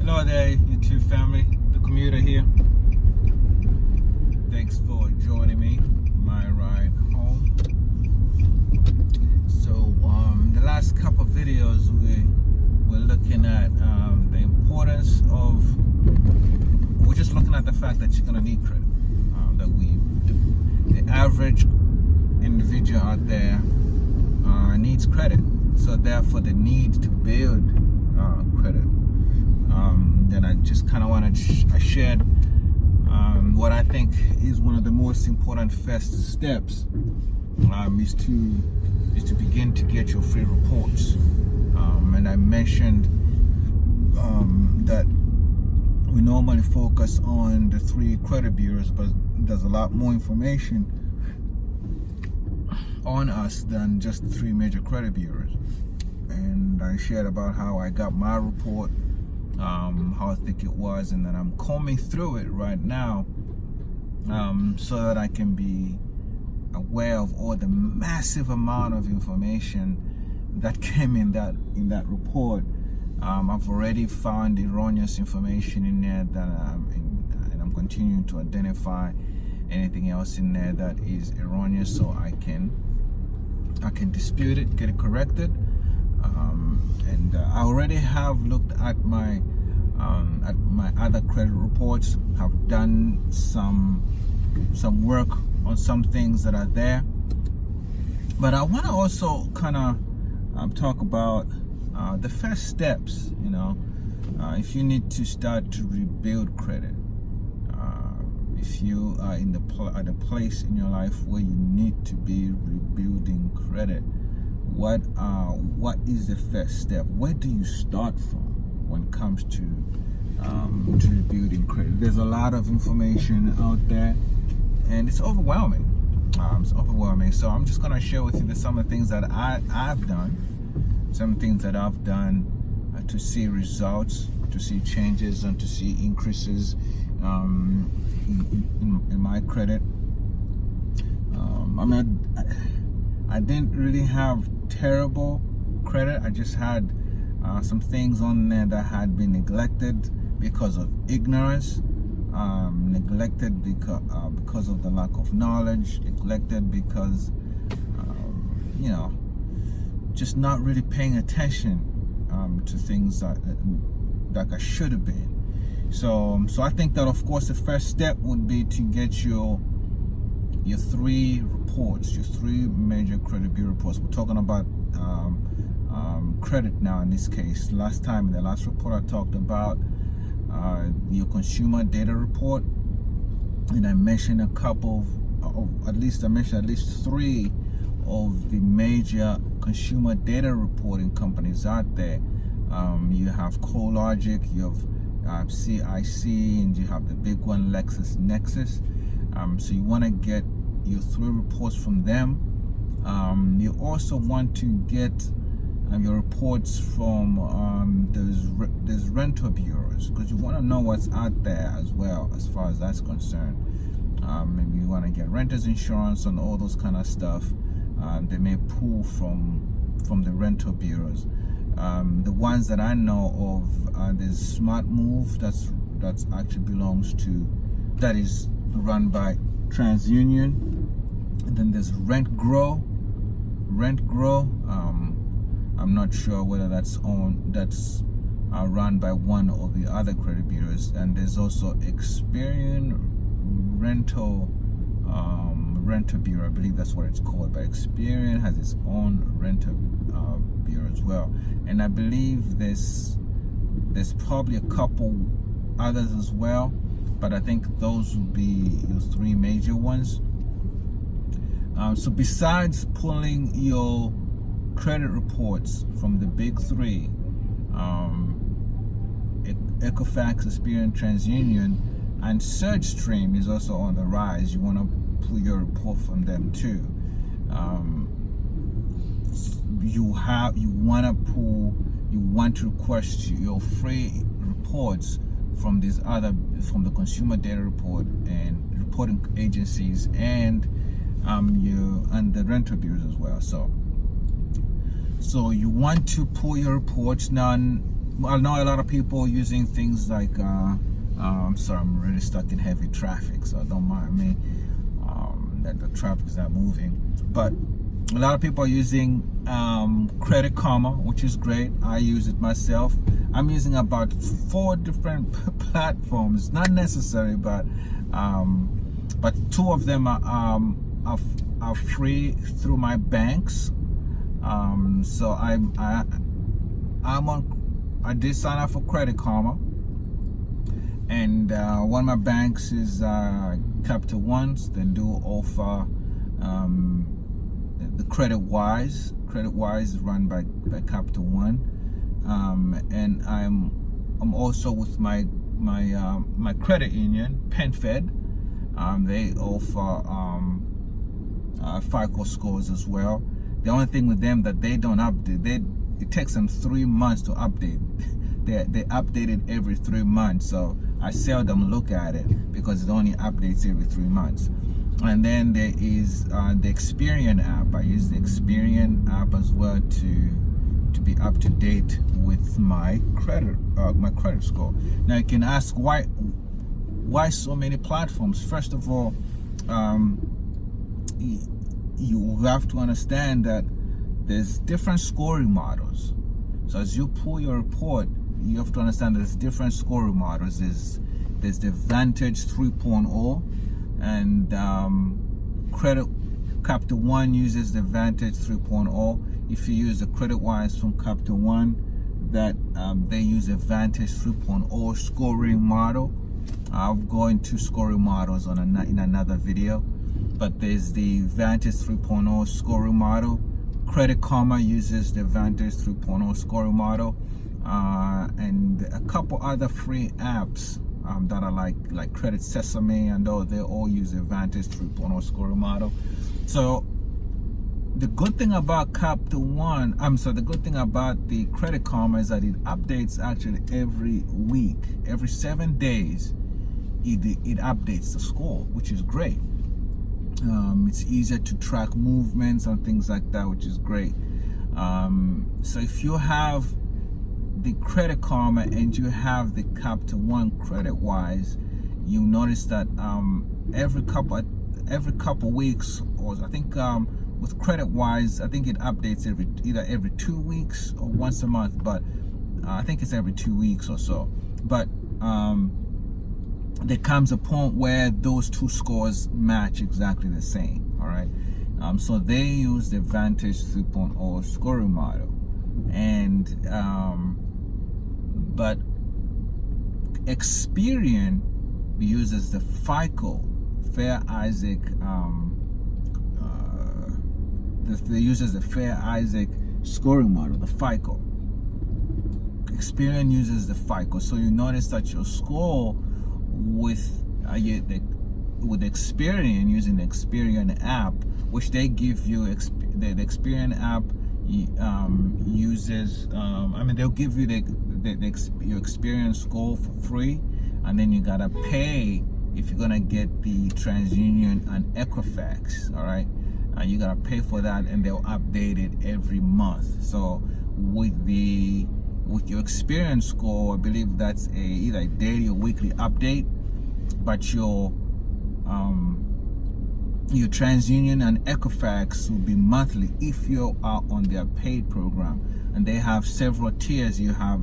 Hello there, YouTube family. The commuter here. Thanks for joining me my ride home. So the last couple of videos we're looking at the importance of. We're just looking at the fact that you're gonna need credit. The average individual out there needs credit. So therefore, the need to build credit. Then I just kind of I shared what I think is one of the most important first steps is to begin to get your free reports. And I mentioned that we normally focus on the 3 credit bureaus, but there's a lot more information on us than just the 3 major credit bureaus. And I shared about how I got my report, how thick it was, and then I'm combing through it right now so that I can be aware of all the massive amount of information that came in that report. I've already found erroneous information in there and I'm continuing to identify anything else in there that is erroneous, so I can dispute it, get it corrected. And I already have looked at my other credit reports. Have done some work on some things that are there, but I want to also kind of talk about the first steps. If you need to start to rebuild credit, if you are at a place in your life where you need to be rebuilding credit, what is the first step? Where do you start from when it comes to rebuilding credit? There's a lot of information out there, and it's overwhelming. So I'm just gonna share with you some of the things that I've done, some things that I've done to see results, to see changes, and to see increases in my credit. I didn't really have terrible credit. I just had some things on there that had been neglected because of ignorance, neglected because of the lack of knowledge, neglected because just not really paying attention to things that I should have been. So I think that, of course, the first step would be to get your 3 reports, your 3 major credit bureau reports. We're talking about credit now in this case. Last time in the last report I talked about your consumer data report, and I mentioned a couple of at least 3 of the major consumer data reporting companies out there. You have CoreLogic, you have CIC, and you have the big one, LexisNexis. So you want to get your 3 reports from them. You also want to get your reports from those rental bureaus, because you want to know what's out there as well, as far as that's concerned. Maybe you want to get renters insurance and all those kind of stuff. They may pull from the rental bureaus. The ones that I know of, there's Smart Move that is run by TransUnion, and then there's RentGrow. I'm not sure whether that's run by one or the other credit bureaus. And there's also Experian rental bureau, I believe that's what it's called, but Experian has its own rental bureau as well. And I believe there's probably a couple others as well, but I think those would be your 3 major ones. So besides pulling your credit reports from the big 3, Equifax, Experian, TransUnion, and SurgeStream is also on the rise. You want to pull your report from them too. You want to request your free reports from the consumer data report and reporting agencies and the rental bureaus as well. So you want to pull your reports. Now, I know a lot of people using things like I'm sorry, I'm really stuck in heavy traffic, so don't mind me that the traffic is not moving. But a lot of people are using Credit Karma, which is great. I use it myself. I'm using about 4 different platforms. Not necessary, but 2 of them are free through my banks. So I did sign up for Credit Karma, and one of my banks is Capital Ones. They do offer the Credit Wise. Credit Wise is run by Capital One, and I'm also with my credit union, PenFed. They offer FICO scores as well. The only thing with them that they don't update, it takes them 3 months to update. They update it every 3 months, so I seldom look at it because it only updates every 3 months. And then there is the Experian app. I use the Experian app as well to be up to date with my credit score. Now you can ask why so many platforms. First of all, you have to understand that there's different scoring models. So as you pull your report, you have to understand there's different scoring models. There's the Vantage 3.0, and Capital One uses the Vantage 3.0. If you use the Credit Wise from Capital One, that they use a Vantage 3.0 scoring model. I'll go into scoring models in another video, but there's the Vantage 3.0 scoring model. Credit Karma uses the Vantage 3.0 scoring model, and a couple other free apps that are like Credit Sesame, and they all use the Vantage 3.0 scoring model. So the good thing about the good thing about the Credit Karma is that it updates actually every week, every 7 days. It updates the score, which is great. It's easier to track movements and things like that, which is great. So if you have the Credit Karma and you have the Capital One Credit Wise, you notice that every couple weeks, or I think with Credit Wise, I think it updates either every 2 weeks or once a month, but I think it's every 2 weeks or so. But there comes a point where those 2 scores match exactly the same. All right, so they use the Vantage 3.0 scoring model, and but Experian uses the FICO, Fair Isaac. They uses the Fair Isaac scoring model, the FICO. Experian uses the FICO, so you notice that your score with Experian, using the Experian app, which they give you, the Experian app uses, they'll give you your Experian score for free, and then you gotta pay if you're gonna get the TransUnion and Equifax. All right, you gotta pay for that, and they'll update it every month. So with your Experian score, I believe that's either a daily or weekly update, but your TransUnion and Equifax will be monthly if you are on their paid program. And they have several tiers. I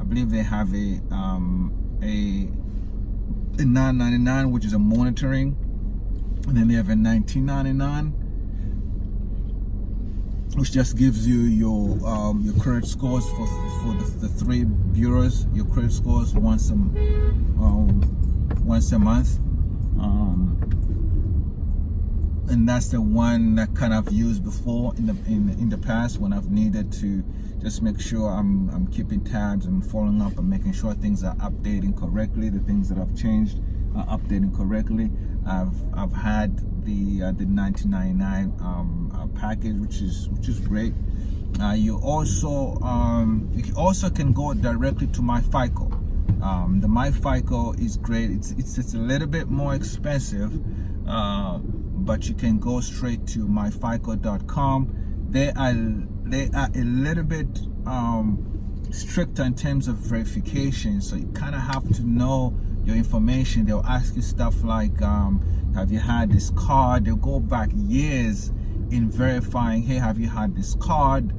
believe they have a $9.99, which is a monitoring, and then they have a $19.99, which just gives you your credit scores for the 3 bureaus. Your credit scores once a month, and that's the one that kind of used before in the past when I've needed to just make sure I'm keeping tabs and following up and making sure things are updating correctly. The things that I've changed are updating correctly. I've had the $19.99 package, which is great. You also can go directly to my FICO. The My FICO is great. It's a little bit more expensive, but you can go straight to myfico.com. They are a little bit stricter in terms of verification. So you kind of have to know your information. They'll ask you stuff like, have you had this card? They'll go back years in verifying, hey, have you had this card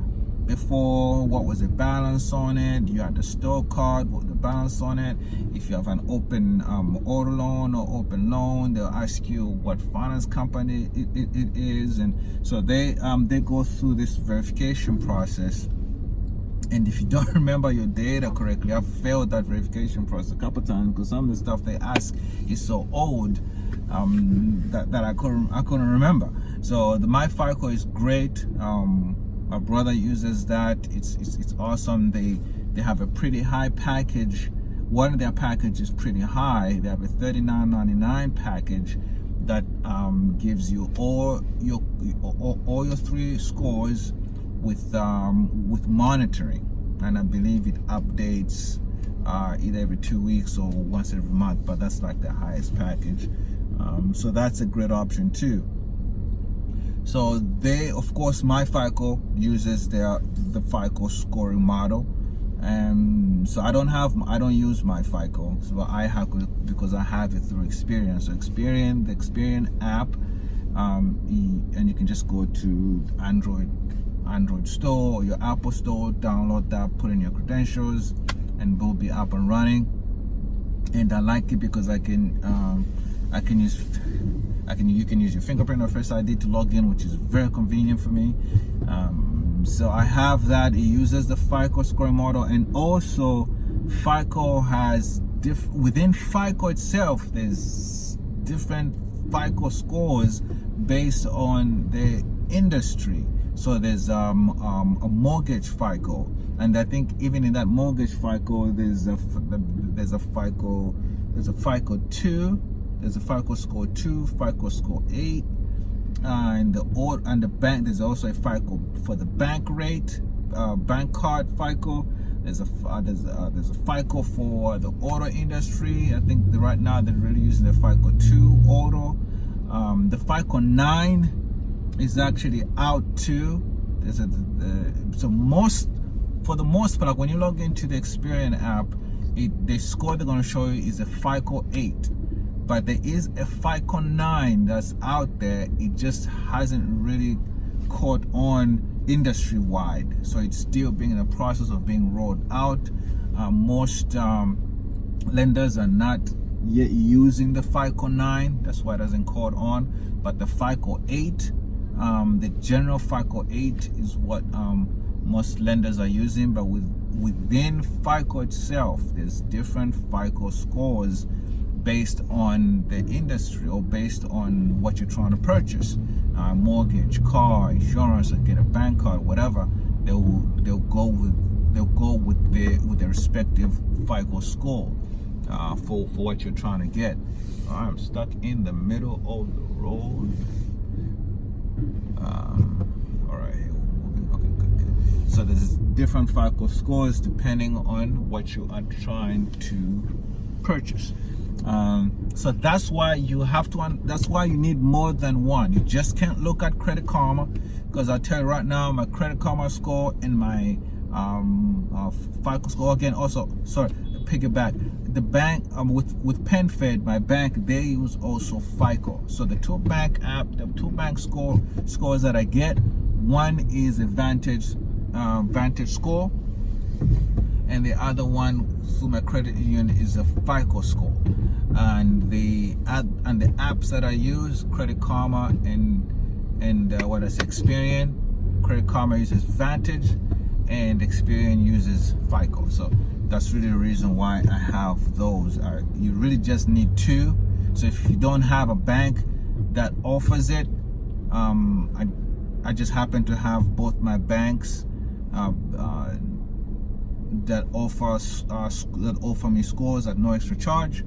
before? What was the balance on it? You had the store card, what was the balance on it? If you have an open auto loan or open loan, they'll ask you what finance company it is. And so they go through this verification process. And if you don't remember your data correctly, I've failed that verification process a couple times because some of the stuff they ask is so old that I couldn't remember. So the My FICO is great. My brother uses that. It's awesome. They have a pretty high package. One of their packages is pretty high. They have a $39.99 package that gives you all your 3 scores with monitoring, and I believe it updates either every 2 weeks or once every month, but that's like the highest package. So that's a great option too. So they, of course, My FICO uses the FICO scoring model, and so I don't use My FICO, so I have it because I have it through Experian. So the Experian app, and you can just go to Android store or your Apple store, download that, put in your credentials, and we'll be up and running. And I like it because you can use your fingerprint or Face ID to log in, which is very convenient for me. So I have that. It uses the FICO scoring model, and also FICO has within FICO itself, there's different FICO scores based on the industry. So there's a mortgage FICO, and I think even in that mortgage FICO, there's a FICO 2, there's a FICO score 2, FICO score 8, and the bank. There's also a FICO for the bank rate, bank card FICO. There's a FICO for the auto industry. I think right now they're really using the FICO 2 auto. The FICO 9 is actually out too. There's for the most part, like when you log into the Experian app, the score they're going to show you is a FICO 8, but there is a FICO 9 that's out there. It just hasn't really caught on industry wide, so it's still being in the process of being rolled out. Most lenders are not yet using the FICO 9, that's why it hasn't caught on. But the FICO 8, the general FICO 8 is what most lenders are using. But within FICO itself, there's different FICO scores based on the industry or based on what you're trying to purchase, mortgage, car, insurance, or get a bank card, whatever. They'll go with the respective FICO score for what you're trying to get. I'm stuck in the middle of the road. All right, here we're moving. Okay, good. So there's different FICO scores depending on what you are trying to purchase. So that's why you have to. That's why you need more than one. You just can't look at Credit Karma, because I tell you right now, my Credit Karma score and my FICO score. Again, also, sorry, piggyback. The bank with PenFed, my bank, they use also FICO. So the two bank scores that I get, one is a vantage score, and the other one through my credit union is a FICO score. And the apps that I use, Credit Karma and Experian. Credit Karma uses Vantage, and Experian uses FICO. So that's really the reason why I have those. You really just need two. So if you don't have a bank that offers it, I just happen to have both my banks that offer me scores at no extra charge,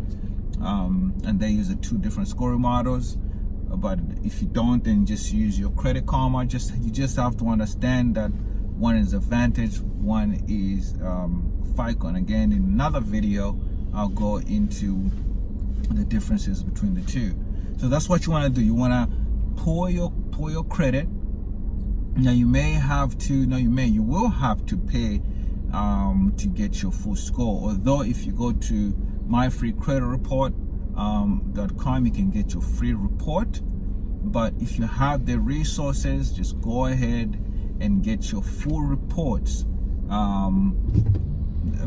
and they use the two different scoring models. But if you don't, then just use your Credit Karma. You just have to understand that one is a Vantage, one is FICO. And again, in another video, I'll go into the differences between the two. So that's what you want to do. You want to pull your credit. Now you will have to pay to get your full score. Although if you go to myfreecreditreport.com, you can get your free report. But if you have the resources, just go ahead and get your full reports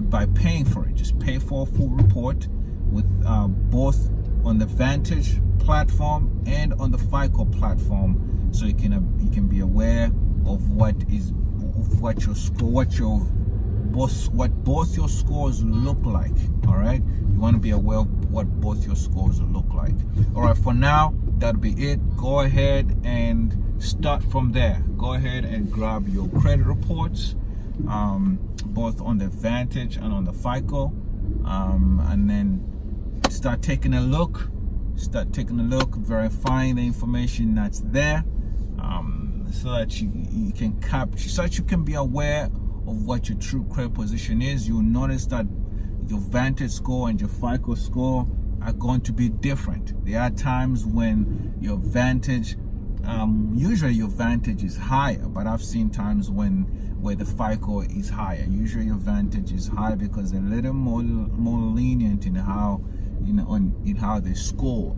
by paying for it. Just pay for a full report with both on the Vantage platform and on the FICO platform, so you can be aware of what your score, what both your scores look like. All right, you want to be aware of what both your scores look like. All right, for now, that'll be it. Go ahead and start from there. Go ahead and grab your credit reports, both on the Vantage and on the FICO, and then start taking a look, verifying the information that's there, so that you can capture, so that you can be aware of what your true credit position is. You'll notice that your Vantage score and your FICO score are going to be different. There are times when your Vantage, usually your Vantage is higher, but I've seen times where the FICO is higher. Usually your Vantage is higher because they're a little more lenient in how, in how they score.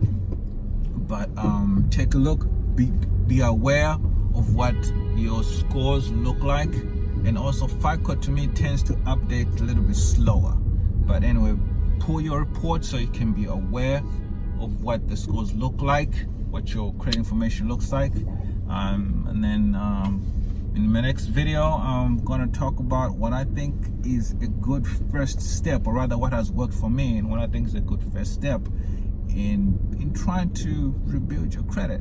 But take a look, be aware of what your scores look like. And also FICO, to me, tends to update a little bit slower. But anyway, pull your report so you can be aware of what the scores look like, what your credit information looks like. And then in my next video, I'm going to talk about what I think is a good first step, or rather what has worked for me and what I think is a good first step in trying to rebuild your credit,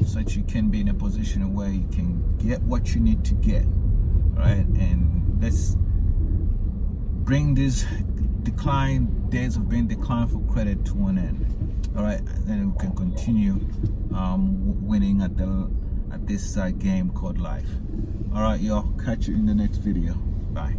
so that you can be in a position where you can get what you need to get. Right, and let's bring this days of being declined for credit to an end. All right, then we can continue winning at this game called life. All right, y'all, catch you in the next video. Bye.